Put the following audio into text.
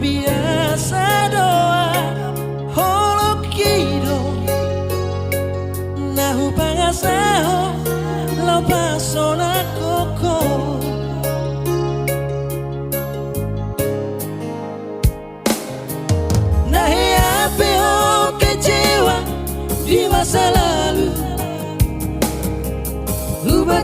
biasa doa holo kido nahu pangasaho lo pasona koko nahi ape ho kecewa di masa lalu ubah